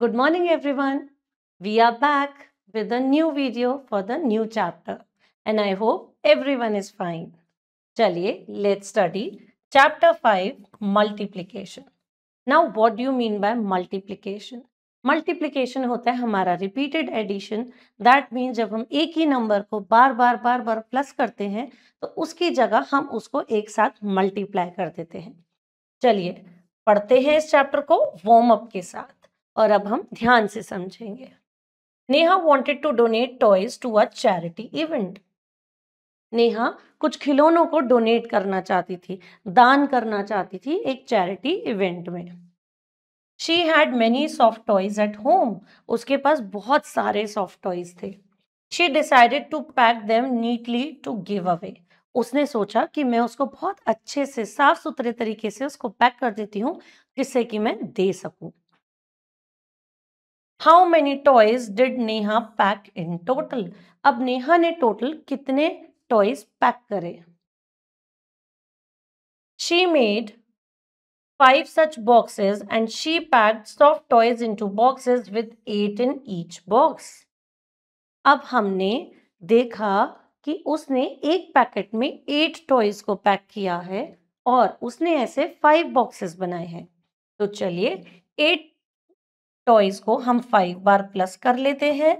Good morning, everyone. We are back with a new video for the new chapter, and I hope everyone is fine. Chaliye, let's study chapter 5 multiplication. Now, what do you mean by multiplication? Multiplication होता है हमारा repeated addition. That means जब हम एक ही number को बार बार plus करते हैं तो उसकी जगह हम उसको एक साथ मल्टीप्लाई कर देते हैं. चलिए पढ़ते हैं इस चैप्टर को वार्म अप के साथ और अब हम ध्यान से समझेंगे. Neha wanted to donate toys to a charity event. Neha कुछ खिलौनों को डोनेट करना चाहती थी, दान करना चाहती थी एक चैरिटी इवेंट में. She had many soft toys at home. उसके पास बहुत सारे सॉफ्ट टॉयज थे. She decided to pack them neatly to give away. उसने सोचा कि मैं उसको बहुत अच्छे से साफ सुथरे तरीके से उसको पैक कर देती हूँ जिससे कि मैं दे सकूं. How many toys did Neha pack in total. अब नेहा ने टोटल कितने टॉयज पैक करे. She made 5 such boxes and she packed soft toys into boxes with 8 in each box. अब हमने देखा कि उसने एक पैकेट में 8 टॉयज को पैक किया है और उसने ऐसे 5 बॉक्सेस बनाए हैं. तो चलिए 8 टॉयज को हम 5 बार प्लस कर लेते हैं.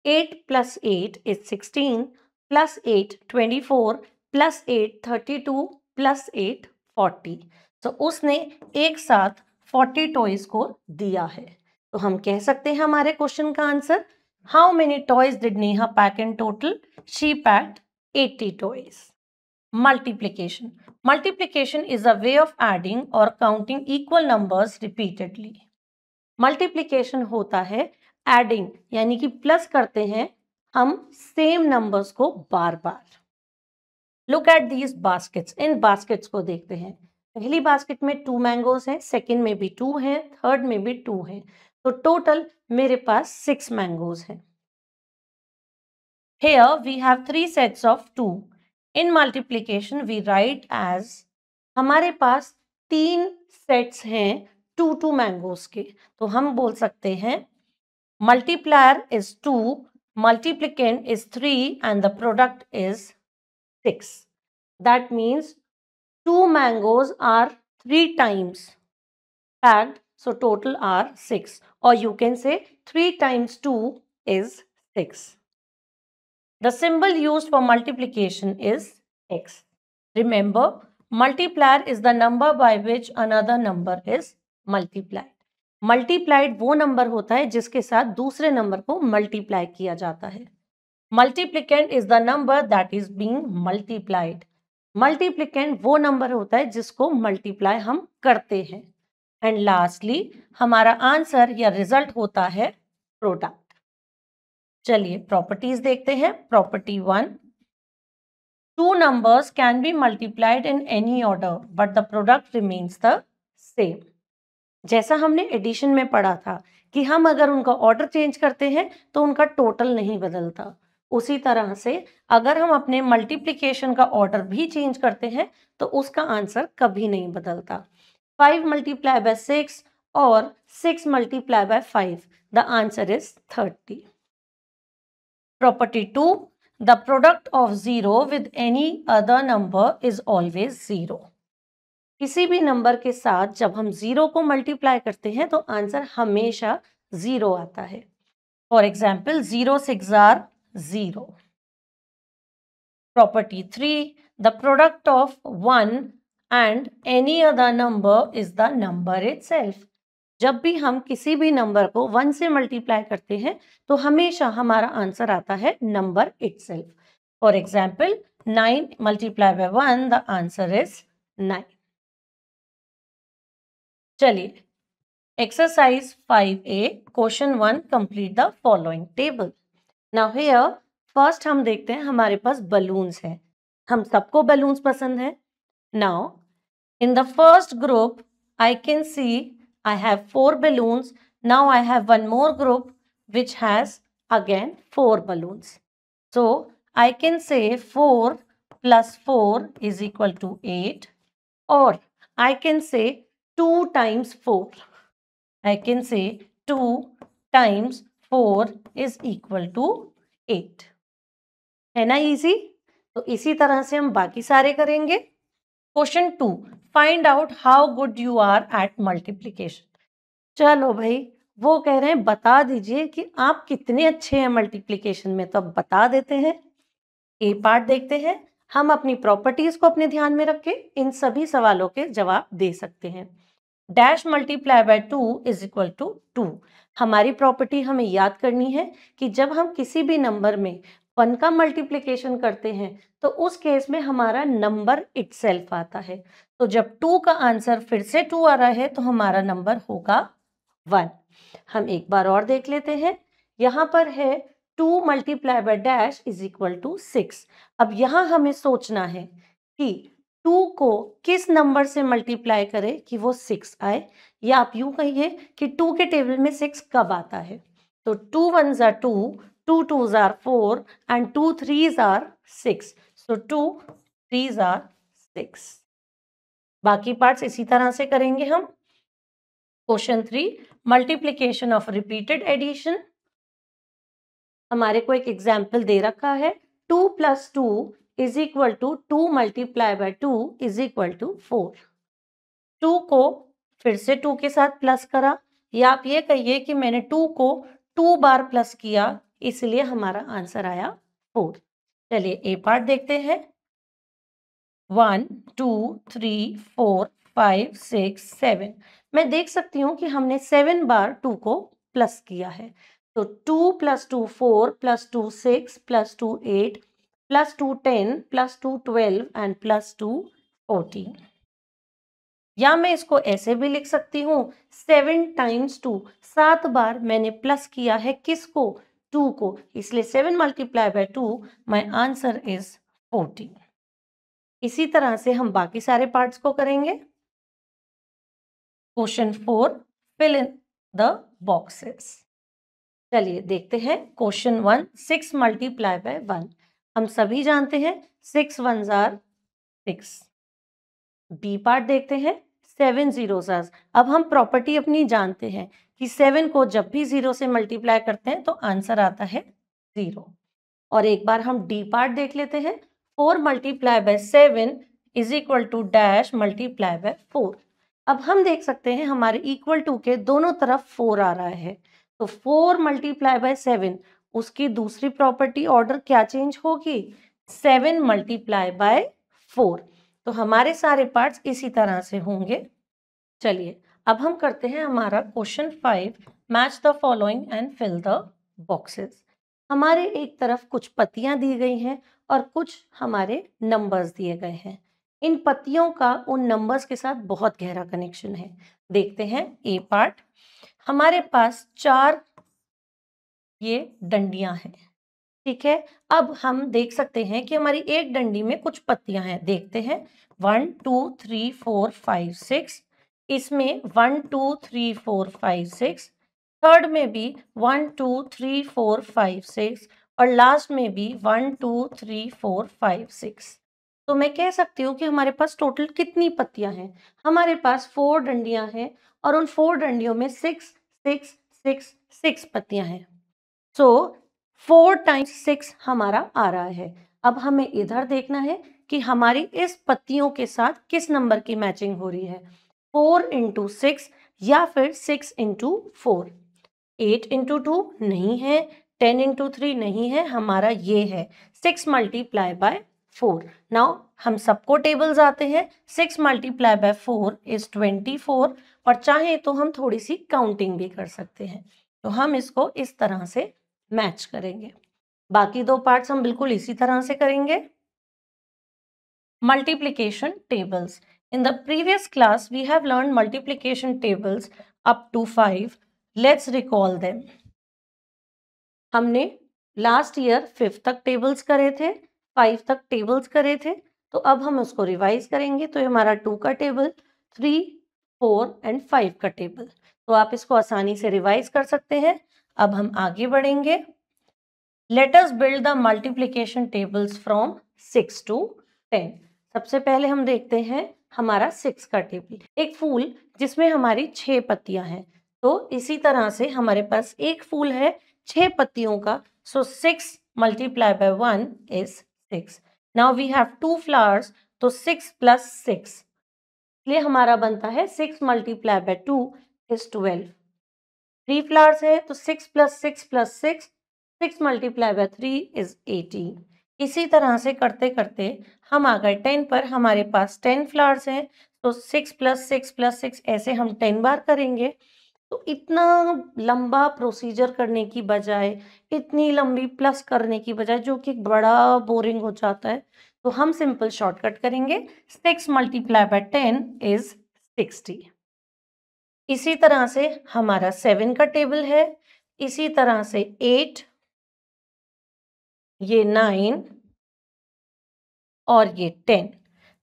8 plus 8 is 16 plus 8 24 plus 8 32 plus 8 40. तो उसने एक साथ 40 टॉयज को दिया है. तो हम कह सकते हैं हमारे क्वेश्चन का answer how many toys did Neha pack in total. She packed 80 toys. Multiplication. Multiplication is a way of adding or counting equal numbers repeatedly. Multiplication होता है एडिंग यानी कि प्लस करते हैं हम सेम नंबर्स को बार बार. Look at these baskets. इन बास्केट्स को देखते हैं. पहली बास्केट में 2 मैंगोज हैं, सेकंड में भी 2 हैं, थर्ड में भी 2 हैं. तो टोटल मेरे पास 6 मैंगोज हैं. Here we have 3 sets of 2. In multiplication we write as हमारे पास 3 सेट्स हैं 2 मैंगोज के. तो हम बोल सकते हैं multiplier is 2, multiplicand is 3 and the product is 6. That means 2 mangoes are 3 times packed, so total are 6, or you can say 3 times 2 is 6. The symbol used for multiplication is x. Remember, multiplier is the number by which another number is multiplied. Multiplied वो number होता है जिसके साथ दूसरे number को multiply किया जाता है. Multiplicand is the number that is being multiplied. Multiplicand वो नंबर होता है जिसको मल्टीप्लाई हम करते हैं. एंड लास्टली हमारा आंसर या रिजल्ट होता है प्रोडक्ट. चलिए प्रॉपर्टीज देखते हैं. Property 1, 2 numbers can be multiplied in any order but the product remains the same. जैसा हमने एडिशन में पढ़ा था कि हम अगर उनका ऑर्डर चेंज करते हैं तो उनका टोटल नहीं बदलता, उसी तरह से अगर हम अपने मल्टीप्लिकेशन का ऑर्डर भी चेंज करते हैं तो उसका आंसर कभी नहीं बदलता. 5 multiplied by 6 और 6 multiplied by 5, the answer is 30. Property 2, the product of 0 with any other number is always 0. किसी भी नंबर के साथ जब हम 0 को मल्टीप्लाई करते हैं तो आंसर हमेशा 0 आता है. For example 0 6 are 0. Property 3, the product of 1 and any other number is the number itself. जब भी हम किसी भी नंबर को 1 से मल्टीप्लाई करते हैं तो हमेशा हमारा आंसर आता है number itself. For example 9 multiplied by 1, the answer is 9. चलिए exercise 5A question 1, complete the following table. Now here first हम देखते हैं हमारे पास बलून्स हैं. हम सबको बलून्स पसंद है. Now in the first group I can see I have 4 balloons. Now I have one more group which has again 4 balloons. So I can say 4 plus 4 is equal to 8, or I can say 2 times 4. I can say 2 times 4 is equal to 8. है ना easy? तो इसी तरह से हम बाकी सारे करेंगे। Question 2, find out how good you are at multiplication. चलो भाई, वो कह रहे हैं बता दीजिए कि आप कितने अच्छे हैं मल्टीप्लीकेशन में, तो अब बता देते हैं। ए पार्ट देखते हैं। हम अपनी प्रॉपर्टीज को अपने ध्यान में रख के इन सभी सवालों के जवाब दे सकते हैं। Dash multiply by 2 is equal to 2। हमारी प्रॉपर्टी हमें याद करनी है कि जब हम किसी भी नंबर में 1 का मल्टीप्लिकेशन करते हैं तो उस केस में हमारा नंबर इटसेल्फ आता है। तो जब 2 का आंसर फिर से 2 आ रहा है तो हमारा नंबर होगा 1। हम एक बार और देख लेते हैं। यहाँ पर है 2 multiply by dash is equal to 6। अब यहाँ हमें सोचना है कि 2 को किस नंबर से मल्टीप्लाई करें कि वो 6 आए, या आप यूं कहिए कि 2 के टेबल में 6 कब आता है। तो 2 1s are 2, 2 2s are 4 and 2 3s are 6. So 2 3s are 6. बाकी पार्ट्स इसी तरह से करेंगे हम। Question 3, multiplication of repeated addition. हमारे को एक एग्जाम्पल दे रखा है 2 + 2 is equal to 2 multiply by 2 is equal to 4। 2 को फिर से 2 के साथ प्लस करा, या आप ये कहिए कि मैंने 2 को 2 बार प्लस किया, इसलिए हमारा आंसर आया 4। चलिए ए पार्ट देखते हैं। 1 2 3 4 5 6 7। मैं देख सकती हूँ कि हमने 7 बार 2 को प्लस किया है। तो 2 + 2 4 + 2 6 + 2 8 + 2 10 + 2 12 एंड +2 14। या मैं इसको ऐसे भी लिख सकती हूँ 7 × 2। 7 बार मैंने प्लस किया है किसको? 2 को, इसलिए 7 multiply by 2 my answer is 14। इसी तरह से हम बाकी सारे पार्ट्स को करेंगे। Question 4, fill in the boxes. चलिए देखते हैं। Question 1, 6 multiply by 1। हम सभी जानते हैं 6 1s are 6। बी पार्ट देखते हैं 7 zeros are। अब हम प्रॉपर्टी अपनी जानते हैं कि 7 को जब भी 0 से मल्टीप्लाई करते हैं तो आंसर आता है 0। और एक बार हम डी पार्ट देख लेते हैं। 4 multiply by 7 is equal to dash multiply by 4। अब हम देख सकते हैं हमारे इक्वल टू के दोनों तरफ 4 आ रहा है, तो 4 मल्टीप्लाई बाय 7, उसकी दूसरी प्रॉपर्टी ऑर्डर क्या चेंज होगी? 7 मल्टीप्लाई बाय 4। तो हमारे सारे पार्ट्स इसी तरह से होंगे। चलिए अब हम करते हैं हमारा question 5, match the following and fill the boxes. हमारे एक तरफ कुछ पत्तियां दी गई हैं और कुछ हमारे नंबर्स दिए गए हैं। इन पत्तियों का उन नंबर्स के साथ बहुत गहरा कनेक्शन है। देखते हैं ए पार्ट। हमारे पास 4 ये डंडियां हैं, ठीक है। अब हम देख सकते हैं कि हमारी एक डंडी में कुछ पत्तियां हैं। देखते हैं 1 2 3 4 5 6। इसमें 1 2 3 4 5 6। थर्ड में भी 1 2 3 4 5 6 और लास्ट में भी 1 2 3 4 5 6। तो मैं कह सकती हूँ कि हमारे पास टोटल कितनी पत्तियां हैं? हमारे पास 4 डंडियां हैं और उन 4 डंडियों में 6 6 6 6 पत्तियां हैं। सो 4 × 6 हमारा आ रहा है। अब हमें इधर देखना है कि हमारी इस पत्तियों के साथ किस नंबर की मैचिंग हो रही है। 4 × 6 या फिर 6 × 4। 8 × 2 नहीं है, 10 × 3 नहीं है, हमारा ये है 6 मल्टीप्लाई बाय 4। नाउ हम सबको टेबल्स आते हैं। 6 मल्टीप्लाई बाय 4 इज 24 और चाहे तो हम थोड़ी सी काउंटिंग भी कर सकते हैं। तो हम इसको इस तरह से मैच करेंगे। बाकी दो पार्ट्स हम बिल्कुल इसी तरह से करेंगे। Multiplication tables. In the previous class, we have learned multiplication tables up to 5. Let's recall them. हमने लास्ट ईयर 5 तक टेबल्स करे थे, 5 तक टेबल्स करे थे, तो अब हम उसको रिवाइज करेंगे। तो हमारा 2 का टेबल, 3 4 एंड 5 का टेबल। तो आप इसको आसानी से रिवाइज कर सकते हैं। अब हम आगे बढ़ेंगे। Let us build the multiplication tables from 6 to 10. सबसे पहले हम देखते हैं हमारा 6 का टेबल। एक फूल जिसमें हमारी 6 पत्तियां हैं, तो इसी तरह से हमारे पास एक फूल है 6 पत्तियों का, so 6 multiply by 1 is 6। Now we have 2 flowers, तो 6 प्लस 6, इसलिए हमारा बनता है 6 मल्टीप्लाई बाय 2 इज 12। 3 फ्लावर्स है तो 6 plus 6 plus 6, 6 multiply by 3 is 18। इसी तरह से करते करते हम आ गए 10 पर। हमारे पास 10 फ्लावर्स हैं, तो 6 प्लस 6 प्लस 6 ऐसे हम 10 बार करेंगे। तो इतना लंबा प्रोसीजर करने की बजाय, इतनी लंबी प्लस करने की बजाय, जो कि बड़ा बोरिंग हो जाता है, तो हम सिंपल शॉर्टकट करेंगे। 6 मल्टीप्लाई बाय 10 इज 60। इसी तरह से हमारा 7 का टेबल है, इसी तरह से 8, ये 9 और ये 10।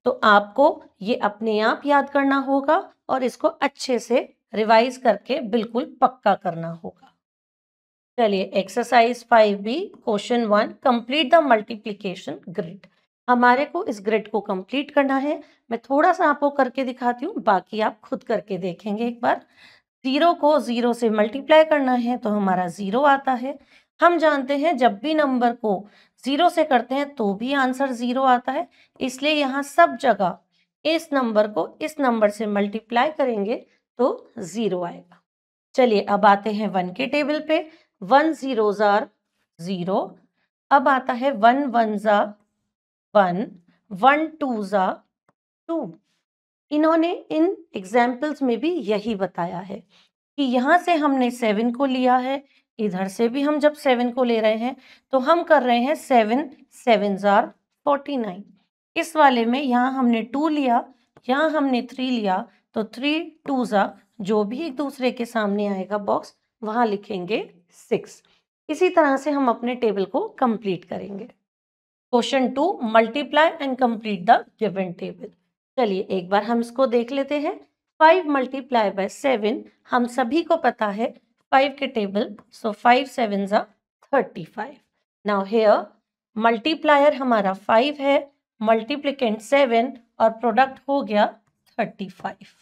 तो आपको ये अपने आप याद करना होगा और इसको अच्छे से रिवाइज करके बिल्कुल पक्का करना होगा। चलिए exercise 5B question 1, complete the multiplication grid. हमारे को इस ग्रिड को कंप्लीट करना है। मैं थोड़ा सा आपको करके दिखाती हूँ, बाकी आप खुद करके देखेंगे एक बार। 0 को 0 से मल्टीप्लाई करना है तो हमारा 0 आता है। हम जानते हैं जब भी नंबर को 0 से करते हैं तो भी आंसर 0 आता है, इसलिए यहाँ सब जगह इस नंबर को इस नंबर से मल्टीप्लाई करेंगे तो 0 आएगा। चलिए अब आते हैं 1 के टेबल पे। 1 zeros are 0। अब आता है 1 ones are 1, 1 twos are 2। इन्होंने इन एग्जाम्पल्स में भी यही बताया है कि यहाँ से हमने 7 को लिया है, इधर से भी हम जब 7 को ले रहे हैं तो हम कर रहे हैं 7 sevens are 49। इस वाले में यहाँ हमने 2 लिया, यहाँ हमने 3 लिया, तो 3 twos are, जो भी एक दूसरे के सामने आएगा बॉक्स वहां लिखेंगे 6। इसी तरह से हम अपने टेबल को कंप्लीट करेंगे। Question 2, multiply and complete the given table. चलिए एक बार हम इसको देख लेते हैं। 5 मल्टीप्लाई बाय 7, हम सभी को पता है 5 के table, so 5 sevens are 35। Now here multiplier हमारा 5 है, मल्टीप्लिकेंट 7 और प्रोडक्ट हो गया 35।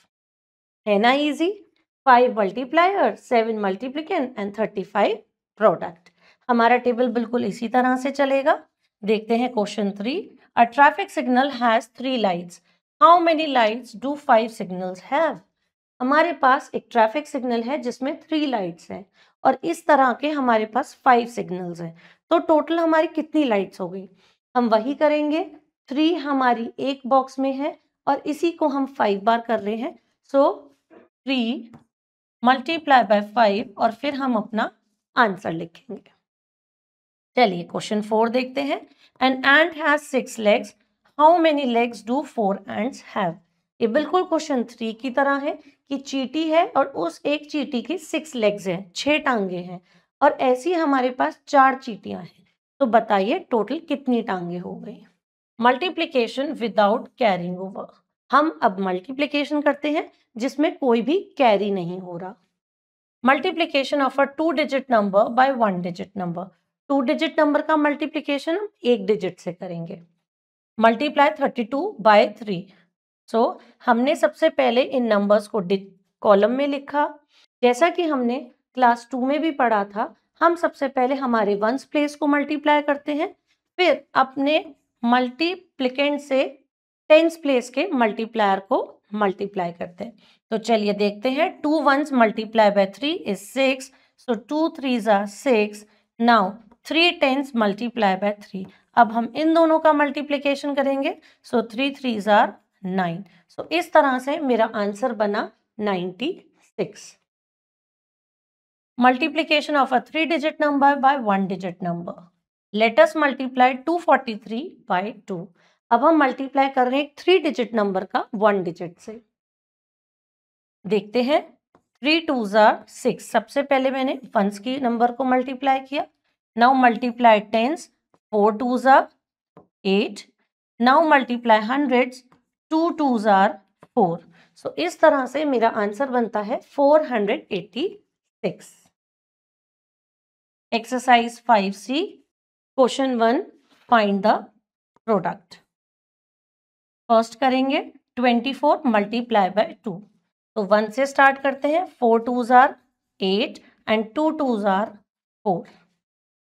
है ना easy? 5 multiplier, 7 multiplicand and 35 product. हमारा टेबल बिल्कुल इसी तरह से चलेगा। देखते हैं question 3, a traffic signal has 3 lights, how many lights do 5 signals have? हमारे पास एक ट्रैफिक सिग्नल है जिसमें 3 लाइट्स हैं और इस तरह के हमारे पास 5 सिग्नल्स हैं, तो टोटल हमारी कितनी लाइट्स हो गई? हम वही करेंगे। 3 हमारी एक बॉक्स में है और इसी को हम 5 बार कर रहे हैं, सो 3 मल्टीप्लाई बाय 5 और फिर हम अपना आंसर लिखेंगे। चलिए क्वेश्चन 4 देखते हैं। An ant has 6 legs, how many legs do 4 ants have? ये बिल्कुल क्वेश्चन 3 की तरह है कि चींटी है और उस एक चींटी की 6 legs हैं, 6 टांगे हैं, और ऐसी हमारे पास 4 चींटियां हैं, तो बताइए टोटल कितनी टांगे हो गई? Multiplication without carrying over. हम अब मल्टीप्लीकेशन करते हैं जिसमें कोई भी कैरी नहीं हो रहा। Multiplication of a 2 digit number by 1 digit number. 2 digit number का मल्टीप्लीकेशन हम 1 डिजिट से करेंगे। Multiply 32 bye 3। सो हमने सबसे पहले इन नंबर्स को कॉलम में लिखा, जैसा कि हमने क्लास 2 में भी पढ़ा था। हम सबसे पहले हमारे वंस प्लेस को मल्टीप्लाई करते हैं, फिर अपने मल्टीप्लिकेंट से टेंस प्लेस के मल्टीप्लायर को मल्टीप्लाई करते हैं। तो चलिए देखते हैं। 2 ones multiply by 3 is 6, so 2 3s are 6। Now 3 tens multiply by 3। अब हम इन दोनों का मल्टीप्लिकेशन करेंगे, सो 3 3s are 9। सो इस तरह से मेरा आंसर बना 96। Multiplication of a 3 digit number by 1 digit number. Let us multiply 243 by 2। अब हम मल्टीप्लाई कर रहे हैं 3 डिजिट नंबर का 1 डिजिट से। देखते हैं। 3 2s are 6। सबसे पहले मैंने वंस की नंबर को मल्टीप्लाई किया। Now multiply tens, 4 2s are 8। Now multiply hundreds, 2 2s are 4। So इस तरह से मेरा आंसर बनता है 486। Exercise 5C question 1, find the product. First करेंगे 24 मल्टीप्लाई बाय 2। तो 1 से स्टार्ट करते हैं, 4 2s are 8 and 2 2s are 4।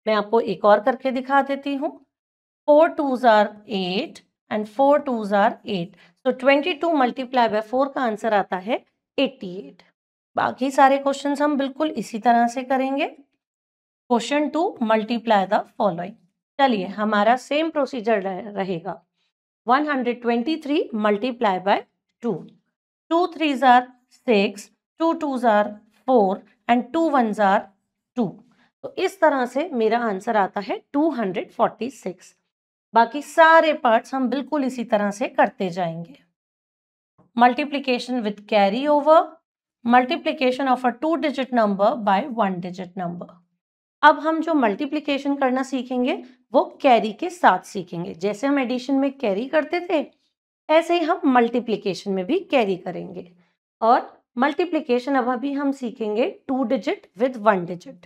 मैं आपको एक और करके दिखा देती हूँ, 4 2s are 8 and 4 2s are 8। तो 22 मल्टीप्लाई बाय 4 का आंसर आता है 88। बाकी सारे क्वेश्चंस हम बिल्कुल इसी तरह से करेंगे। Question 2, multiply the following. चलिए हमारा सेम प्रोसीजर रहेगा। 123 multiply by 2, 2 3s are 6, 2 2s are 4 and 2 1s are 2। तो इस तरह से मेरा आंसर आता है 246। बाकी सारे पार्ट्स हम बिल्कुल इसी तरह से करते जाएंगे। Multiplication with carry over, multiplication of a 2 digit number by 1 digit number. अब हम जो मल्टीप्लिकेशन करना सीखेंगे वो कैरी के साथ सीखेंगे। जैसे हम एडिशन में कैरी करते थे, ऐसे ही हम मल्टीप्लिकेशन में भी कैरी करेंगे। और मल्टीप्लिकेशन अब अभी हम सीखेंगे 2 digit with 1 digit.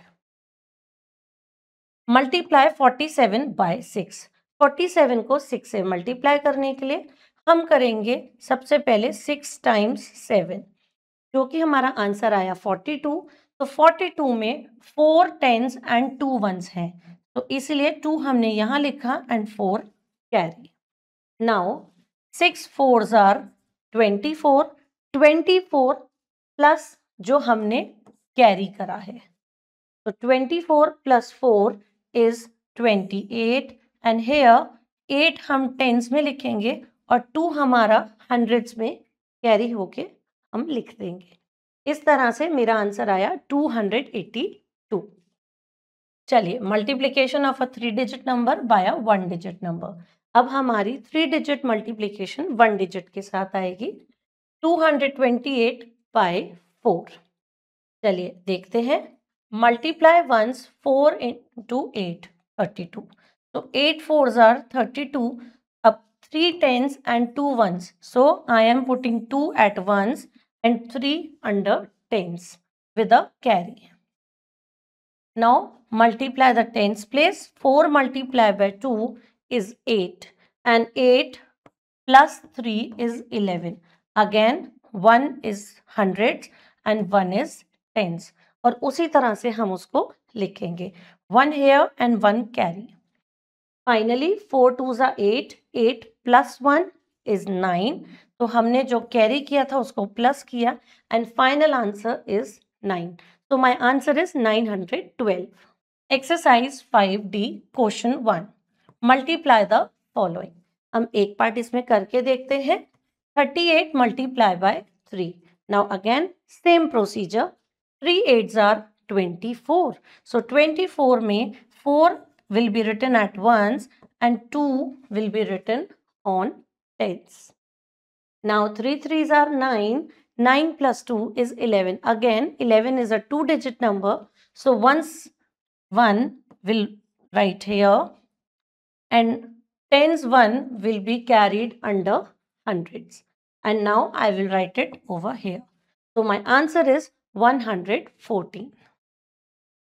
Multiply 47 by 6। 47 को 6 से मल्टीप्लाई करने के लिए हम करेंगे सबसे पहले 6 टाइम्स 7, जो कि हमारा आंसर आया 42। तो 42 में 4 10s एंड 2 1s हैं, तो इसलिए 2 हमने यहाँ लिखा and 4 carry. Now 6 4s are 24, 24 plus जो हमने कैरी करा है, तो 24 प्लस 4 इज 28 एंड हेयर 8 हम टेंस में लिखेंगे और 2 हमारा हंड्रेड्स में कैरी होके हम लिख देंगे। इस तरह से मेरा आंसर आया 282। चलिए multiplication of a 3 digit number bye a 1 digit number. अब हमारी 3 डिजिट मल्टीप्लिकेशन 1 डिजिट के साथ आएगी, 228 बाय 4। चलिए देखते हैं, मल्टीप्लाई वंस 4 इंटू 8 32। तो 8 4s आर 32, अब 3 10s and 2 1s, so I am putting 2 at ones and 3 under 10s with a carry. Now multiply the tens place. 4 multiplied by 2 is 8 and 8 plus 3 is 11. Again 1 is hundreds and 1 is tens, और उसी तरह से हम उसको लिखेंगे, 1 here and 1 carry. Finally 4 2s are 8, 8 plus 1 is 9, तो हमने जो कैरी किया था उसको प्लस किया एंड फाइनल आंसर इज 9। तो my answer is 912। Exercise 5D question 1, multiply the following. हम एक पार्ट इसमें करके देखते हैं, 38 multiply by 3। Now again same procedure, 3 8s are 24, so 24 में 4 will be written at ones and 2 will be written on tens. Now 3 3s are 9, 9 plus 2 is 11. Again 11 is a 2 digit number, so once 1 will write here and tens 1 will be carried under hundreds, and now I will write it over here. So my answer is 114.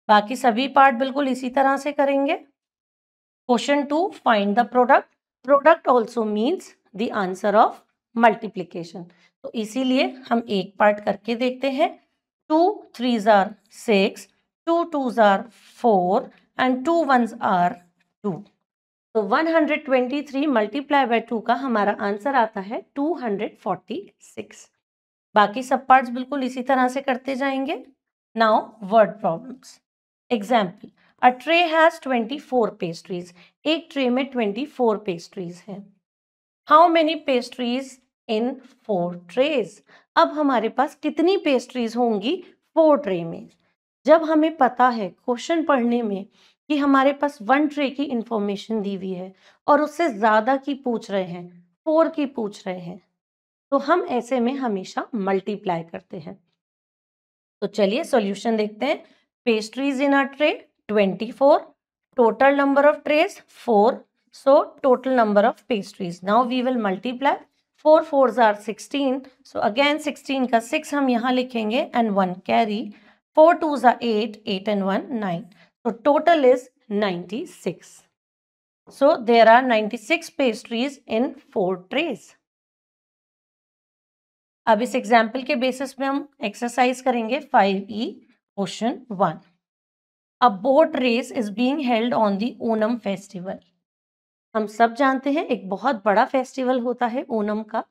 बाकी सभी part बिल्कुल इसी तरह से करेंगे। Question 2, find the product. Product also means the answer of multiplication, तो इसीलिए हम एक पार्ट करके देखते हैं। 2 3s are 6, 2 2s are 4 and 2 1s are 2। तो 123 मल्टीप्लाई बाय 2 का हमारा आंसर आता है 246। बाकी सब पार्ट्स बिल्कुल इसी तरह से करते जाएंगे। Now word problems. Example, a tray has 24 pastries. एक ट्रे में 24 पेस्ट्रीज हैं। How many pastries in 4 trays. अब हमारे पास कितनी पेस्ट्रीज होंगी 4 ट्रे में। जब हमें पता है क्वेश्चन पढ़ने में कि हमारे पास 1 ट्रे की इंफॉर्मेशन दी हुई है और उससे ज्यादा की पूछ रहे हैं, 4 की पूछ रहे हैं, तो हम ऐसे में हमेशा मल्टीप्लाई करते हैं। तो चलिए सॉल्यूशन देखते हैं। Pastries in a tray 24, total number of trays 4, so total number of pastries. Now we will multiply, 4 4s are 16, so again 16 का 6 हम यहाँ लिखेंगे and 1 carry, 4 2s are 8, 8 and 1 9, so total is 96. So there are 96 pastries in 4 trays. अब इस example के basis पे हम exercise करेंगे 5E question 1। A boat race is being held on the Onam festival. हम सब जानते हैं एक बहुत बड़ा फेस्टिवल होता है ओनम का,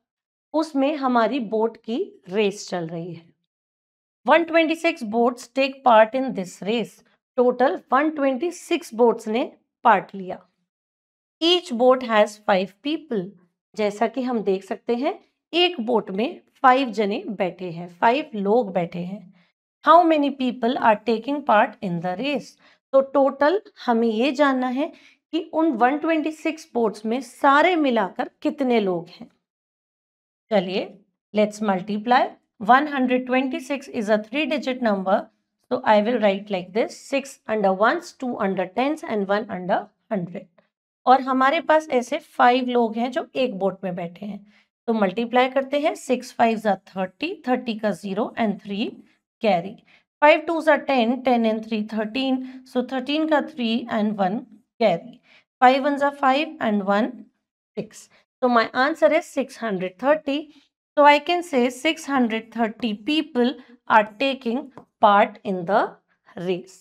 उसमें हमारी बोट की रेस चल रही है। 126 boats take part in this race. Total 126 boats ने पार्ट लिया। Each boat has 5 people. जैसा कि हम देख सकते हैं एक बोट में 5 जने बैठे हैं, 5 लोग बैठे हैं। How many people are taking part in the race. तो टोटल हमें ये जानना है कि उन 126 बोट्स में सारे मिलाकर कितने लोग हैं। चलिए let's multiply. 126 is a 3-digit number, so I will write like this: 6 under ones, 2 under tens and 1 under 100। और हमारे पास ऐसे 5 लोग हैं जो एक बोट में बैठे हैं, तो मल्टीप्लाई करते हैं। 6 5 are 30, 30 का 0 and 3 carry. 5 2s are 10, 10 and 3 13, so 13 का 3 and 1 carry. 5 1s are 5 and 1 6। So my answer is 630. So I can say 630 people are taking part in the race.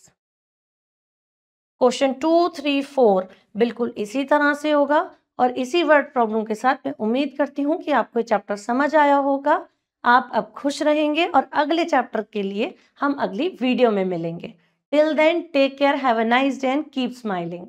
Question 2 3 4 बिल्कुल इसी तरह से होगा और इसी वर्ड प्रॉब्लम के साथ मैं उम्मीद करती हूँ कि आपको ये चैप्टर समझ आया होगा। आप अब खुश रहेंगे और अगले चैप्टर के लिए हम अगली वीडियो में मिलेंगे। Till then take care, have a nice day and keep smiling.